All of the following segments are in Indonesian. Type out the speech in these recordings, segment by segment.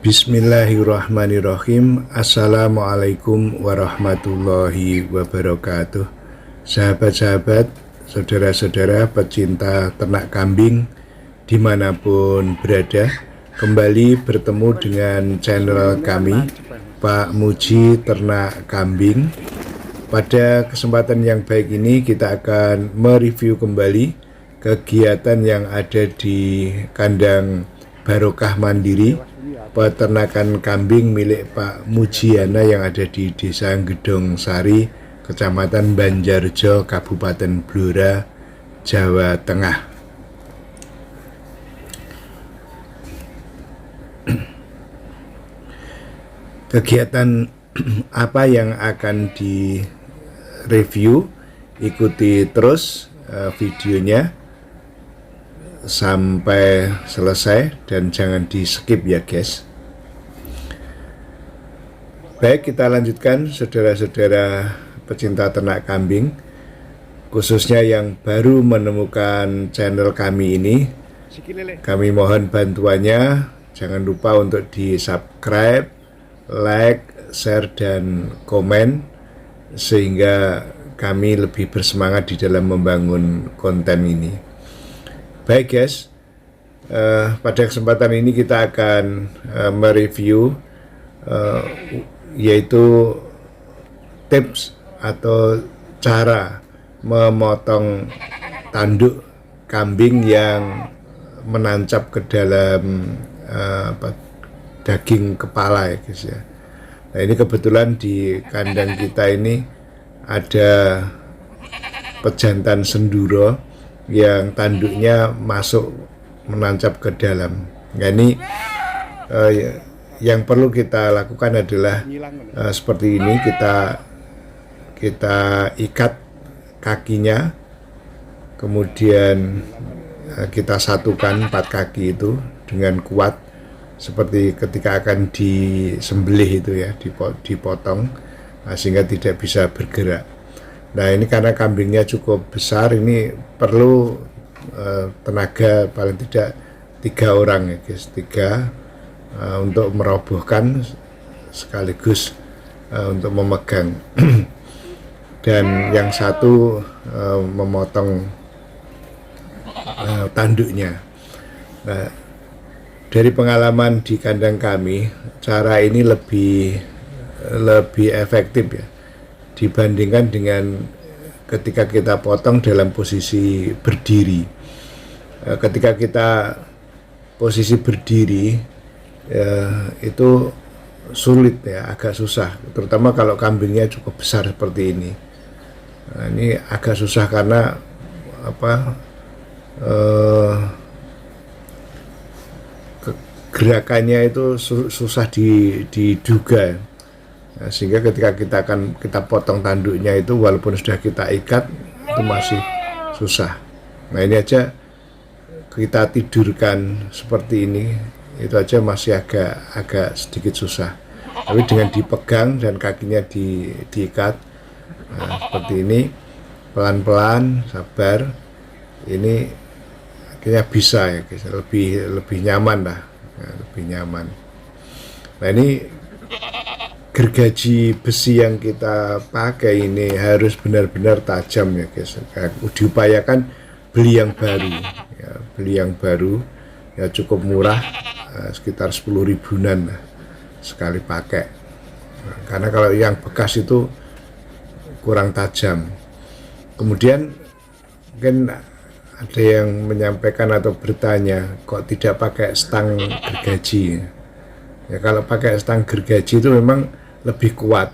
Bismillahirrahmanirrahim. Assalamualaikum warahmatullahi wabarakatuh. Sahabat-sahabat, saudara-saudara pecinta ternak kambing dimanapun berada, kembali bertemu dengan channel kami, Pak Muji Ternak Kambing. Pada kesempatan yang baik ini kita akan mereview kembali kegiatan yang ada di kandang Barokah Mandiri peternakan kambing milik Pak Mujiana yang ada di Desa Gedong Sari, Kecamatan Banjarjo, Kabupaten Blora, Jawa Tengah. Kegiatan apa yang akan direview? Ikuti terus videonya sampai selesai dan jangan di skip ya guys. Baik, kita lanjutkan saudara-saudara pecinta ternak kambing, khususnya yang baru menemukan channel kami ini. Kami mohon bantuannya, jangan lupa untuk di subscribe, like, share, dan komen sehingga kami lebih bersemangat di dalam membangun konten ini. Baik guys, pada kesempatan ini kita akan mereview yaitu tips atau cara memotong tanduk kambing yang menancap ke dalam daging kepala ya guys ya. Nah ini kebetulan di kandang kita ini ada pejantan senduro yang tanduknya masuk menancap ke dalam. Nah ini yang perlu kita lakukan adalah seperti ini, kita ikat kakinya, kemudian kita satukan 4 kaki itu dengan kuat seperti ketika akan disembelih itu ya, dipotong sehingga tidak bisa bergerak. Nah ini karena kambingnya cukup besar, ini perlu tenaga paling tidak 3 orang ya guys, 3 untuk merobohkan sekaligus untuk memegang dan yang satu memotong tanduknya. Nah dari pengalaman di kandang kami, cara ini lebih efektif ya dibandingkan dengan ketika kita potong dalam posisi berdiri. Ketika kita posisi berdiri itu sulit ya, agak susah, terutama kalau kambingnya cukup besar seperti ini. Nah, ini agak susah karena gerakannya itu susah diduga. Nah, sehingga ketika kita potong tanduknya itu walaupun sudah kita ikat itu masih susah. Nah ini aja kita tidurkan seperti ini, itu aja masih agak sedikit susah. Tapi dengan dipegang dan kakinya diikat seperti ini, pelan-pelan, sabar, ini akhirnya bisa ya guys, lebih nyaman lah, lebih nyaman. Nah ini gergaji besi yang kita pakai ini harus benar-benar tajam ya guys. Diupayakan beli yang baru ya, beli yang baru ya, cukup murah, sekitar 10 ribuan lah sekali pakai. Nah, karena kalau yang bekas itu kurang tajam. Kemudian mungkin ada yang menyampaikan atau bertanya, kok tidak pakai stang gergaji ya? Kalau pakai stang gergaji itu memang lebih kuat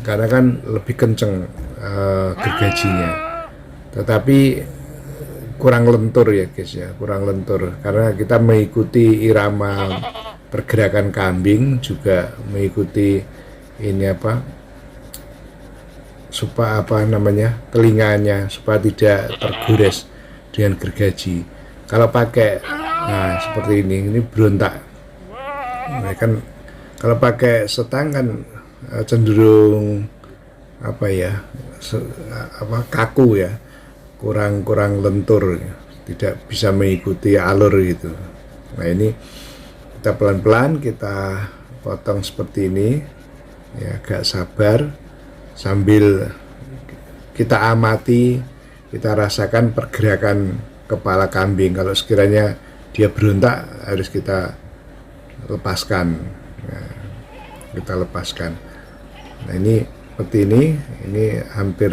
karena kan lebih kenceng gergajinya, tetapi kurang lentur ya guys ya, kurang lentur karena kita mengikuti irama pergerakan kambing, juga mengikuti ini supaya telinganya supaya tidak tergores dengan gergaji. Kalau pakai seperti ini berontak. Nah, kan kalau pakai setang kan cenderung kaku ya, kurang lentur ya, tidak bisa mengikuti alur gitu. Nah ini kita pelan-pelan kita potong seperti ini ya, agak sabar sambil kita amati, kita rasakan pergerakan kepala kambing. Kalau sekiranya dia berontak harus kita lepaskan ya, kita lepaskan. Nah ini seperti ini hampir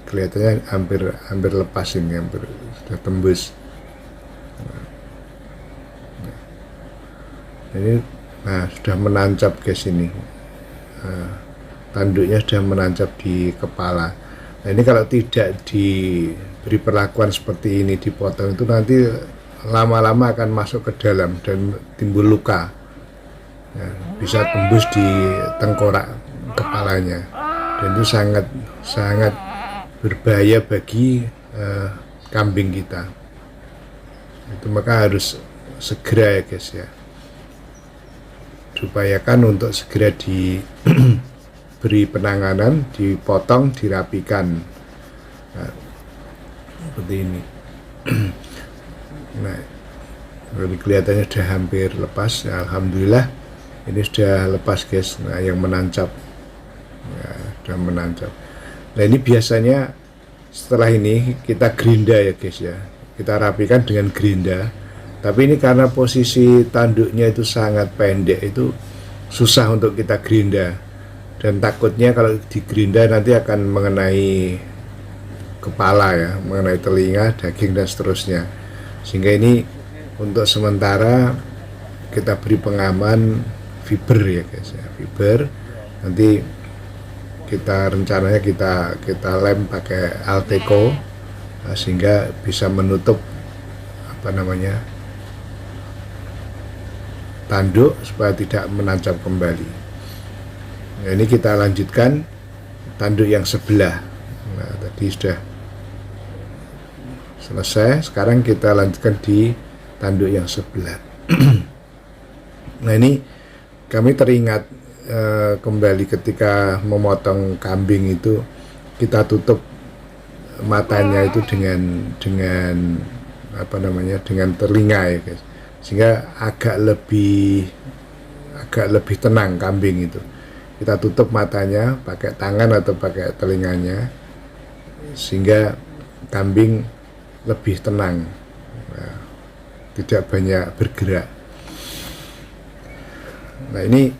kelihatannya hampir lepas, ini hampir sudah tembus. Ini sudah menancap guys, ini tanduknya sudah menancap di kepala. Nah ini kalau tidak diberi perlakuan seperti ini, dipotong, itu nanti lama-lama akan masuk ke dalam dan timbul luka ya, bisa tembus di tengkorak kepalanya, dan itu sangat berbahaya bagi kambing kita. Itu maka harus segera ya guys ya, diupayakan untuk segera diberi penanganan, dipotong, dirapikan. Nah, seperti ini. Nah, ini kelihatannya sudah hampir lepas. Alhamdulillah ini sudah lepas guys. Nah, yang menancap ya, sudah menancap. Nah ini biasanya setelah ini kita gerinda ya guys ya, kita rapikan dengan gerinda. Tapi ini karena posisi tanduknya itu sangat pendek, itu susah untuk kita gerinda, dan takutnya kalau digerinda nanti akan mengenai kepala ya, mengenai telinga, daging dan seterusnya. Sehingga ini untuk sementara kita beri pengaman fiber ya guys ya, fiber. Nanti kita rencananya kita lem pakai Alteco sehingga bisa menutup tanduk supaya tidak menancap kembali. Nah, ini kita lanjutkan tanduk yang sebelah. Nah, tadi sudah selesai, sekarang kita lanjutkan di tanduk yang sebelah. Nah ini kami teringat kembali ketika memotong kambing itu, kita tutup matanya itu dengan telinga ya guys, sehingga agak lebih tenang kambing itu. Kita tutup matanya pakai tangan atau pakai telinganya sehingga kambing lebih tenang, nah, tidak banyak bergerak. Nah ini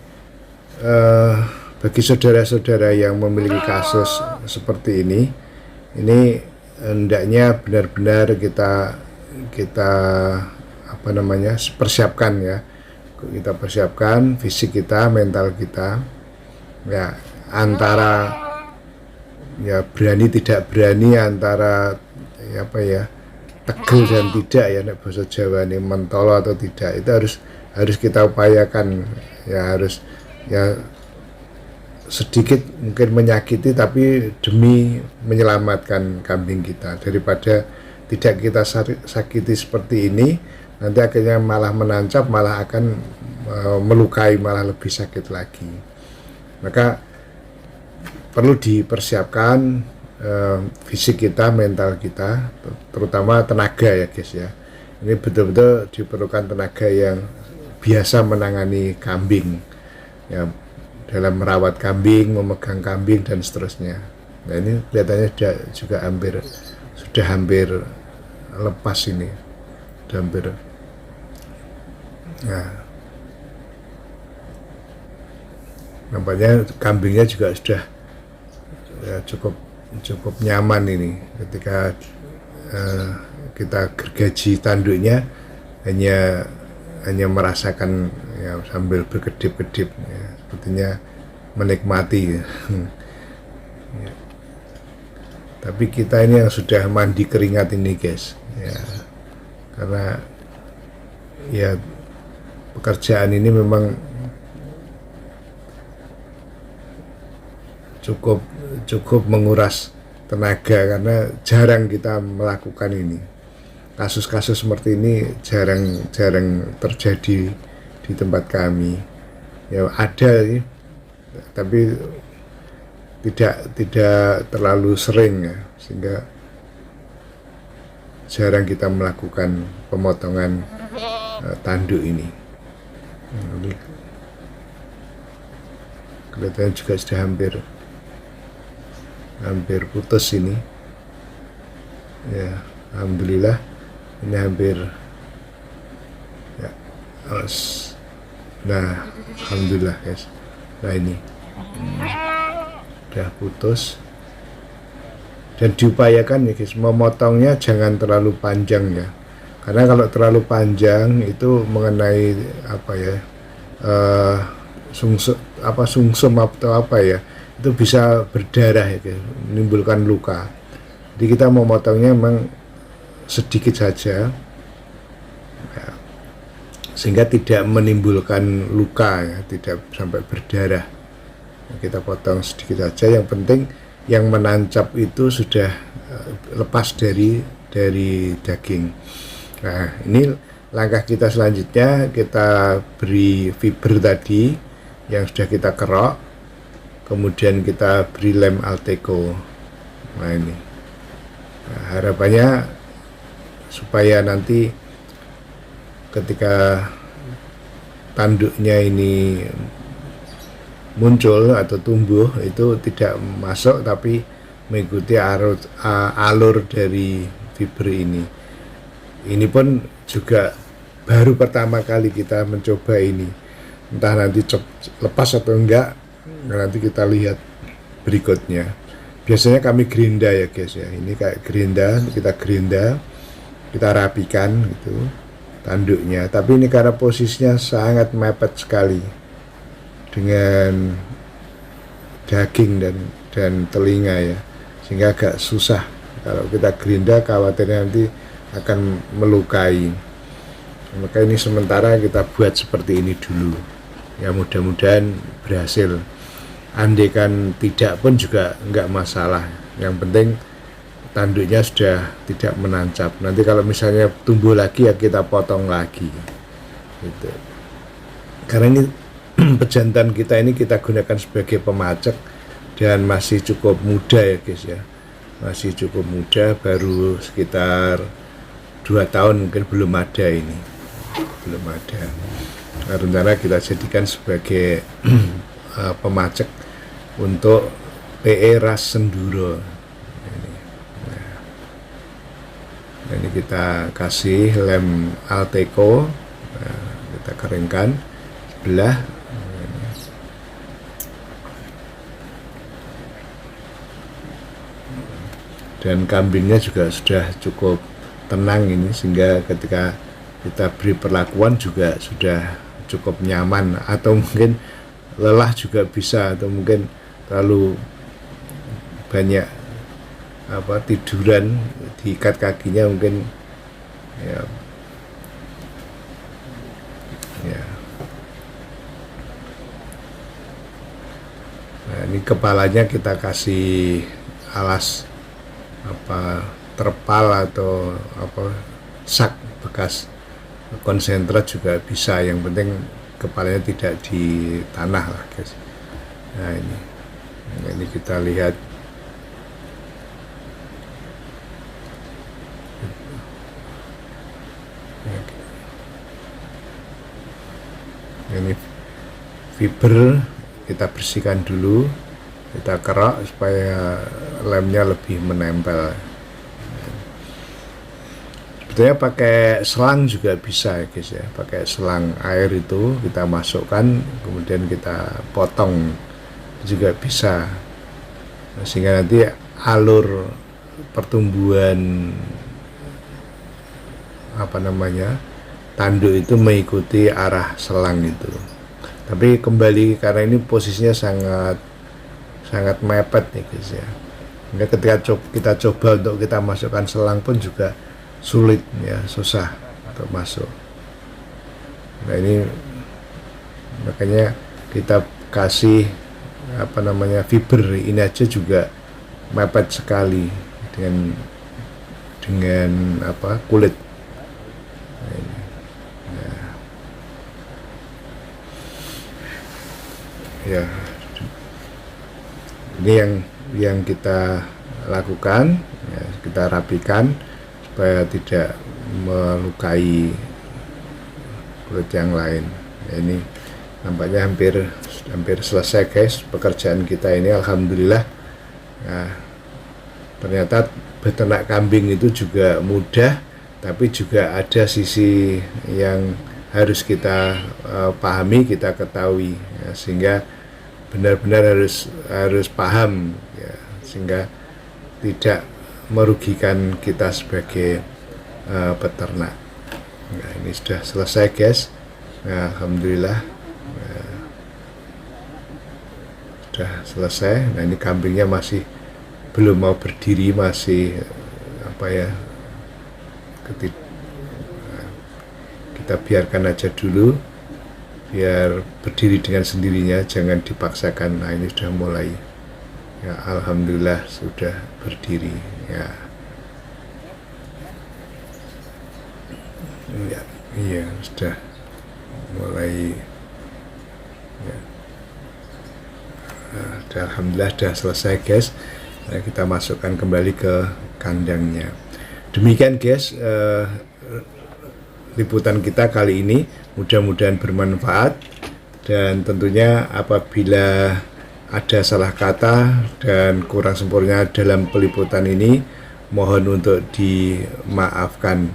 bagi saudara-saudara yang memiliki kasus seperti ini hendaknya benar-benar kita persiapkan ya, kita persiapkan fisik kita, mental kita ya, antara ya berani tidak berani, antara tegel dan tidak ya, bahasa Jawa ini mentolo atau tidak, itu harus kita upayakan ya, harus ya sedikit mungkin menyakiti tapi demi menyelamatkan kambing kita, daripada tidak kita sakiti seperti ini, nanti akhirnya malah menancap, malah akan melukai, malah lebih sakit lagi. Maka perlu dipersiapkan fisik kita, mental kita, terutama tenaga ya guys ya. Ini betul-betul diperlukan tenaga yang biasa menangani kambing ya, dalam merawat kambing, memegang kambing dan seterusnya. Nah ini kelihatannya sudah hampir lepas ini, sudah hampir. Nah, nampaknya kambingnya juga sudah ya, cukup nyaman ini ketika kita gergaji tanduknya, hanya merasakan ya, sambil berkedip-kedip ya, sepertinya menikmati ya. Tapi kita ini yang sudah mandi keringat ini guys ya, karena ya pekerjaan ini memang cukup menguras tenaga, karena jarang kita melakukan ini. Kasus-kasus seperti ini jarang terjadi di tempat kami. Ya ada sih, tapi tidak terlalu sering ya, sehingga jarang kita melakukan pemotongan tanduk ini. Ini kelihatannya juga sudah hampir putus ini ya. Alhamdulillah ini hampir ya. Nah, alhamdulillah guys. Nah ini udah putus, dan diupayakan ya guys, memotongnya jangan terlalu panjang ya, karena kalau terlalu panjang itu mengenai apa ya, sungsum atau apa ya, itu bisa berdarah ya guys, menimbulkan luka. Jadi kita mau motongnya memang sedikit saja ya, sehingga tidak menimbulkan luka ya, tidak sampai berdarah. Kita potong sedikit saja, yang penting yang menancap itu sudah lepas dari daging. Nah, ini langkah kita selanjutnya, kita beri fiber tadi yang sudah kita kerok, kemudian kita beri lem Alteco. Nah ini, nah, harapannya supaya nanti ketika tanduknya ini muncul atau tumbuh itu tidak masuk tapi mengikuti alur dari fiber ini. Ini pun juga baru pertama kali kita mencoba ini, entah nanti lepas atau enggak, nanti kita lihat berikutnya. Biasanya kami gerinda ya guys ya, ini kayak gerinda, kita rapikan gitu tanduknya, tapi ini karena posisinya sangat mepet sekali dengan daging dan telinga ya, sehingga agak susah kalau kita gerinda, khawatirnya nanti akan melukai. Maka ini sementara kita buat seperti ini dulu ya, mudah-mudahan berhasil. Andaikan tidak pun juga enggak masalah, yang penting tanduknya sudah tidak menancap. Nanti kalau misalnya tumbuh lagi ya kita potong lagi gitu. Karena ini pejantan kita ini kita gunakan sebagai pemacek dan masih cukup muda ya guys ya, masih cukup muda, baru sekitar 2 tahun mungkin, belum ada ini, belum ada. Nah, rencana kita jadikan sebagai pemacek untuk PE ras Senduro ini. Nah, ini kita kasih lem Alteco, nah, kita keringkan sebelah. Dan kambingnya juga sudah cukup tenang ini, sehingga ketika kita beri perlakuan juga sudah cukup nyaman, atau mungkin lelah juga bisa, atau mungkin terlalu banyak tiduran, diikat kakinya mungkin ya. Nah, ini kepalanya kita kasih alas terpal atau sak bekas konsentrat juga bisa, yang penting kepalanya tidak di tanah lah guys. Nah ini kita lihat ini fiber kita bersihkan dulu, kita kerok supaya lemnya lebih menempel. Sebetulnya pakai selang juga bisa ya guys ya, pakai selang air itu kita masukkan, kemudian kita potong juga bisa, sehingga nanti alur pertumbuhan tanduk itu mengikuti arah selang itu. Tapi kembali, karena ini posisinya sangat mepet nih guys ya, nah, ketika kita coba untuk kita masukkan selang pun juga sulit ya, susah untuk masuk. Nah ini makanya kita kasih fiber ini aja juga mepet sekali dengan kulit. Nah, ini. Nah. Ya, ini yang kita lakukan ya, kita rapikan supaya tidak melukai kulit yang lain Ini nampaknya hampir selesai guys pekerjaan kita ini, alhamdulillah. Nah, ternyata beternak kambing itu juga mudah, tapi juga ada sisi yang harus kita pahami, kita ketahui, ya, sehingga benar-benar harus paham, ya, sehingga tidak merugikan kita sebagai peternak. Nah, ini sudah selesai guys. Nah, alhamdulillah, sudah selesai. Nah, ini kambingnya masih belum mau berdiri, masih kita biarkan aja dulu biar berdiri dengan sendirinya, jangan dipaksakan. Nah, ini sudah mulai, ya, alhamdulillah sudah berdiri, ya. Ya, iya, sudah mulai, ya. Nah, alhamdulillah sudah selesai guys. Nah, kita masukkan kembali ke kandangnya. Demikian guys, liputan kita kali ini, mudah-mudahan bermanfaat, dan tentunya apabila ada salah kata dan kurang sempurna dalam peliputan ini, mohon untuk dimaafkan.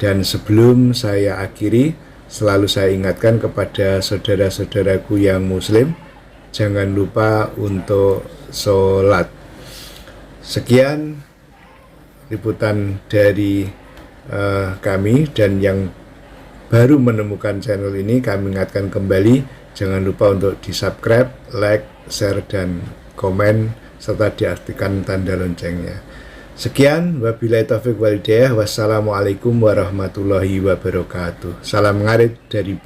Dan sebelum saya akhiri, selalu saya ingatkan kepada saudara-saudaraku yang muslim, jangan lupa untuk sholat. Sekian liputan dari kami, dan yang baru menemukan channel ini, kami ingatkan kembali, jangan lupa untuk di subscribe, like, share, dan komen, serta diaktifkan tanda loncengnya. Sekian, wabillahi taufiq wal hidayah, wassalamualaikum warahmatullahi wabarakatuh. Salam ngarit dari